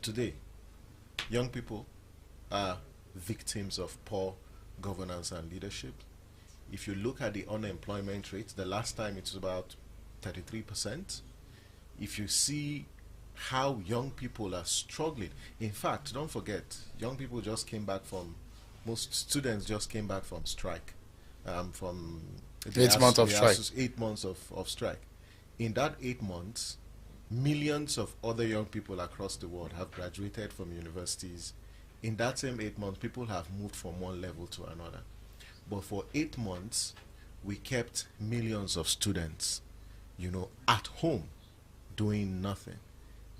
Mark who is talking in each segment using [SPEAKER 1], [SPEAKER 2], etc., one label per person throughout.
[SPEAKER 1] Today, young people are victims of poor governance and leadership. If you look at the unemployment rate, the last time it was about 33%. If you see how young people are struggling, in fact, don't forget, young people just came back from, most students just came back from strike, from
[SPEAKER 2] 8 months of strike.
[SPEAKER 1] 8 months of strike. In that 8 months, millions of other young people across the world have graduated from universities. In that same 8 months, people have moved from one level to another. But for 8 months, we kept millions of students, at home doing nothing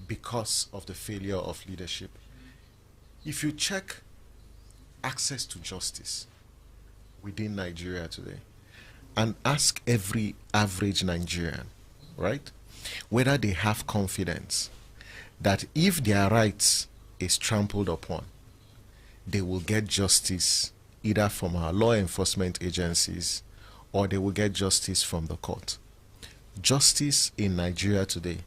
[SPEAKER 1] because of the failure of leadership. If you check access to justice within Nigeria today and ask every average Nigerian, right, whether they have confidence that if their rights is trampled upon, they will get justice either from our law enforcement agencies or they will get justice from the court. Justice in Nigeria today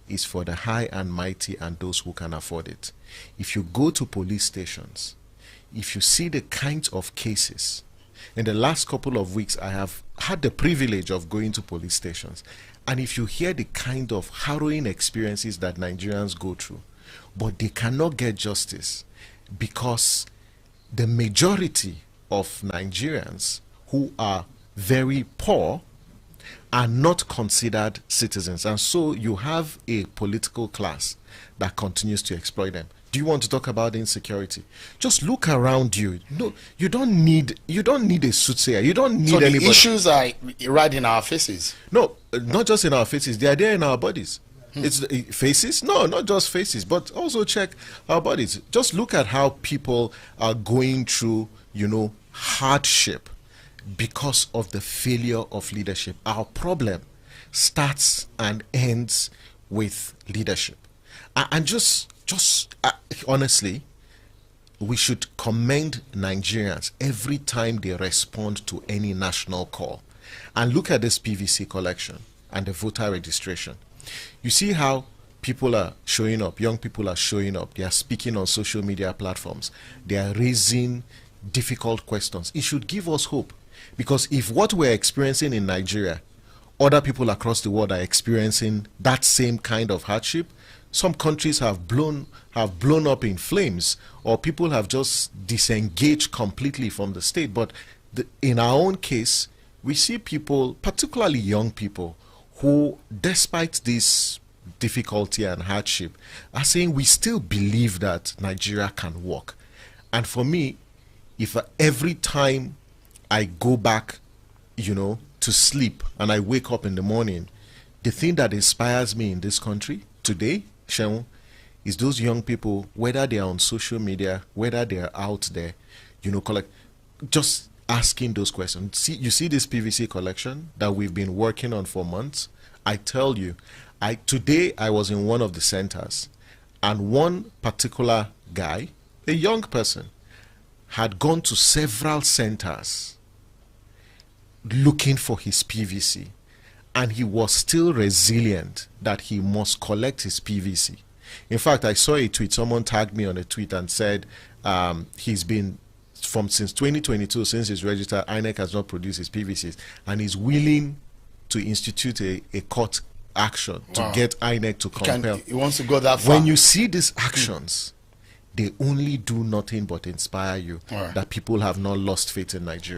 [SPEAKER 1] is for the high and mighty and those who can afford it. If you go to police stations, if you see the kinds of cases, in the last couple of weeks I have had the privilege of going to police stations, and if you hear the kind of harrowing experiences that Nigerians go through, but they cannot get justice because the majority of Nigerians who are very poor are not considered citizens, and so you have a political class that continues to exploit them. Do you want to talk about insecurity? Just look around you. No, you don't need a soothsayer. You don't need anybody.
[SPEAKER 2] So the issues are right in our faces.
[SPEAKER 1] No, not just in our faces. They are there in our bodies. It's faces? No, not just faces, but also check our bodies. Just look at how people are going through, hardship because of the failure of leadership. Our problem starts and ends with leadership. And just honestly, we should commend Nigerians every time they respond to any national call. And look at this PVC collection and the voter registration. You see how people are showing up, young people are showing up, they are speaking on social media platforms, they are raising difficult questions. It should give us hope, because if what we're experiencing in Nigeria, other people across the world are experiencing that same kind of hardship, some countries have blown up in flames, or people have just disengaged completely from the state. But in our own case, we see people, particularly young people, who, despite this difficulty and hardship, are saying we still believe that Nigeria can work. And for me, if every time I go back, to sleep and I wake up in the morning, the thing that inspires me in this country today, Sheon, is those young people, whether they are on social media, whether they are out there, just asking those questions. You see this PVC collection that we've been working on for months? I tell you, today I was in one of the centers, and one particular guy, a young person, had gone to several centers looking for his PVC, and he was still resilient that he must collect his PVC. In fact, I saw a tweet, someone tagged me on a tweet and said he's been since 2022, since he's registered, INEC has not produced his PVCs, and he's willing to institute a court action to get INEC to compel.
[SPEAKER 2] He wants to go that far.
[SPEAKER 1] When you see these actions, they only do nothing but inspire you that people have not lost faith in Nigeria.